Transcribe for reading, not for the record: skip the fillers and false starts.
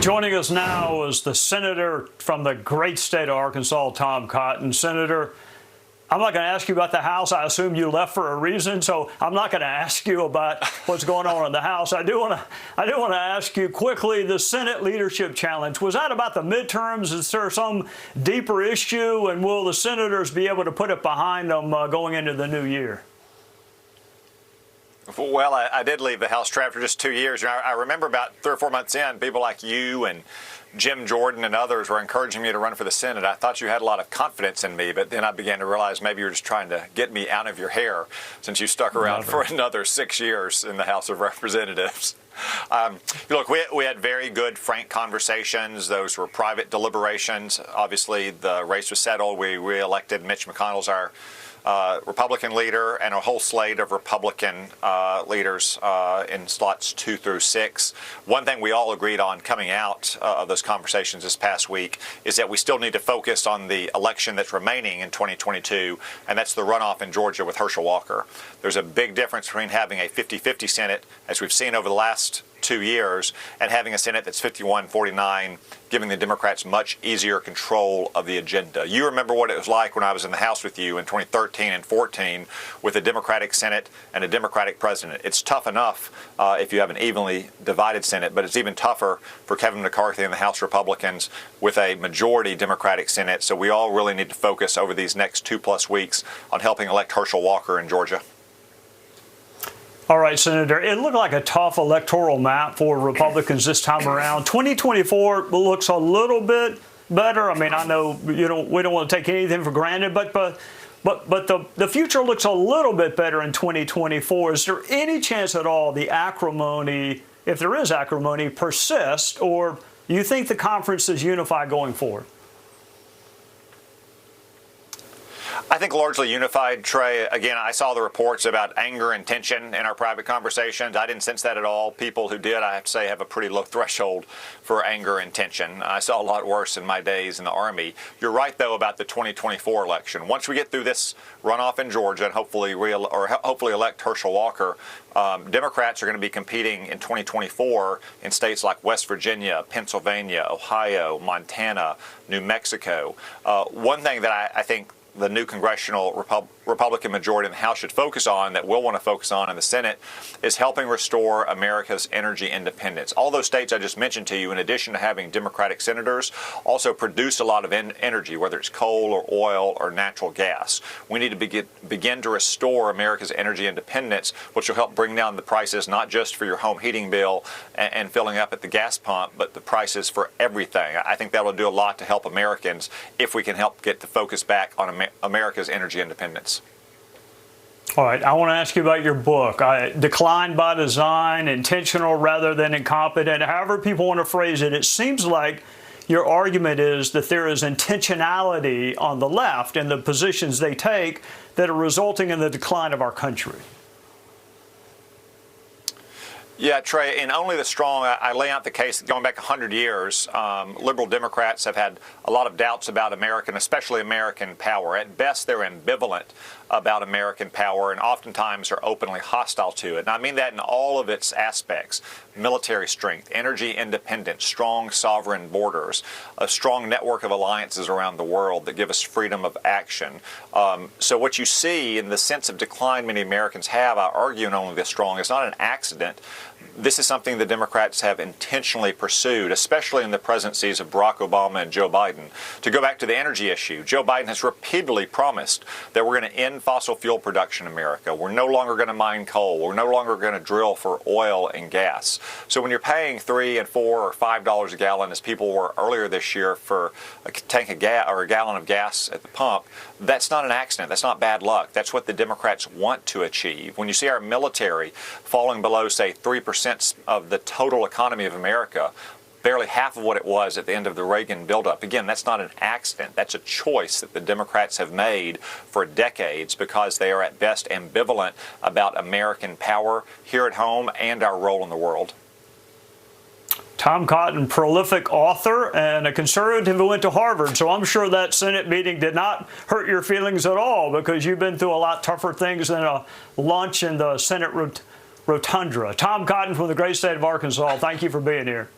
Joining us now is the senator from the great state of Arkansas, Tom Cotton. Senator, I'm not going to ask you about the House. I assume you left for a reason, so I'm not going to ask you about what's going on in the House. I do want to ask you quickly, the Senate Leadership Challenge. Was that about the midterms? Is there some deeper issue, and will the senators be able to put it behind them going into the new year? Well, I did leave the House trap for just 2 years. I remember about 3 or 4 months in, people like you and Jim Jordan and others were encouraging me to run for the Senate. I thought you had a lot of confidence in me, but then I began to realize maybe you were just trying to get me out of your hair since you stuck around for another 6 years in the House of Representatives. Look, we had very good, frank conversations. Those were private deliberations. Obviously, the race was settled. We re-elected Mitch McConnell as our Republican leader, and a whole slate of Republican leaders in slots 2 through 6. One thing we all agreed on coming out of those conversations this past week is that we still need to focus on the election that's remaining in 2022, and that's the runoff in Georgia with Herschel Walker. There's a big difference between having a 50-50 Senate, as we've seen over the last 2 years, and having a Senate that's 51-49, giving the Democrats much easier control of the agenda. You remember what it was like when I was in the House with you in 2013 and 14 with a Democratic Senate and a Democratic president. It's tough enough if you have an evenly divided Senate, but it's even tougher for Kevin McCarthy and the House Republicans with a majority Democratic Senate. So we all really need to focus over these next 2+ weeks on helping elect Herschel Walker in Georgia. All right, Senator, it looked like a tough electoral map for Republicans this time around. 2024 looks a little bit better. I mean, I know we don't want to take anything for granted, but the future looks a little bit better in 2024. Is there any chance at all the acrimony, if there is acrimony, persists, or you think the conference is unified going forward? I think largely unified, Trey. Again, I saw the reports about anger and tension in our private conversations. I didn't sense that at all. People who did, I have to say, have a pretty low threshold for anger and tension. I saw a lot worse in my days in the Army. You're right, though, about the 2024 election. Once we get through this runoff in Georgia and hopefully elect Herschel Walker, Democrats are going to be competing in 2024 in states like West Virginia, Pennsylvania, Ohio, Montana, New Mexico. One thing that I think the new congressional Republican majority in the House should focus on, that we'll want to focus on in the Senate, is helping restore America's energy independence. All those states I just mentioned to you, in addition to having Democratic senators, also produce a lot of energy, whether it's coal or oil or natural gas. We need to begin to restore America's energy independence, which will help bring down the prices, not just for your home heating bill and filling up at the gas pump, but the prices for everything. I think that will do a lot to help Americans if we can help get the focus back on America's energy independence. All right, I want to ask you about your book, Decline by Design, Intentional Rather Than Incompetent. However people want to phrase it, it seems like your argument is that there is intentionality on the left in the positions they take that are resulting in the decline of our country. Yeah, Trey, in Only the Strong, I lay out the case that going back 100 years, liberal Democrats have had a lot of doubts about especially American power. At best, they're ambivalent about American power and oftentimes are openly hostile to it. And I mean that in all of its aspects: military strength, energy independence, strong sovereign borders, a strong network of alliances around the world that give us freedom of action. So what you see in the sense of decline many Americans have, I argue in Only the Strong, is not an accident. This is something the Democrats have intentionally pursued, especially in the presidencies of Barack Obama and Joe Biden. To go back to the energy issue, Joe Biden has repeatedly promised that we're going to end fossil fuel production in America. We're no longer going to mine coal. We're no longer going to drill for oil and gas. So when you're paying $3 and $4 or $5 a gallon, as people were earlier this year, for a tank of gas or a gallon of gas at the pump, that's not an accident. That's not bad luck. That's what the Democrats want to achieve. When you see our military falling below, say, 3% of the total economy of America, barely half of what it was at the end of the Reagan buildup. Again, that's not an accident. That's a choice that the Democrats have made for decades because they are at best ambivalent about American power here at home and our role in the world. Tom Cotton, prolific author and a conservative who went to Harvard, so I'm sure that Senate meeting did not hurt your feelings at all because you've been through a lot tougher things than a lunch in the Senate rotunda. Tom Cotton from the great state of Arkansas, thank you for being here.